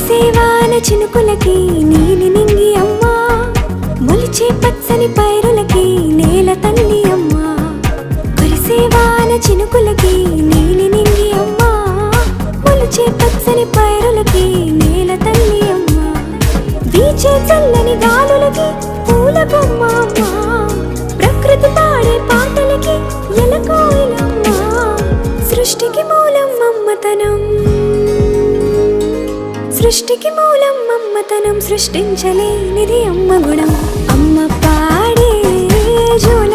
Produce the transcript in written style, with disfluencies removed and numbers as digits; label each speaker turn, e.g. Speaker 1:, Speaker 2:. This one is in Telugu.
Speaker 1: కురిసేవాన చినుకులకి నీలి నింగి అమ్మా, మొలిచే పచ్చని పైరులకి నేల తల్లి అమ్మా. కురిసేవాన చినుకులకి నీలి నింగి అమ్మా, మొలిచే పచ్చని పైరులకి నేల తల్లి అమ్మా. వీచే చల్లని గాలులకి పూల బొమ్మ అమ్మా, ప్రకృతి పాడే పాటలకి ఎలకోయిలమ్మా. సృష్టికి మూలం మమ్మతనం, సృష్టికి మూలం మమ్మతనం, సృష్టించలేనిది అమ్మ గుణం. అమ్మ పాడే జోల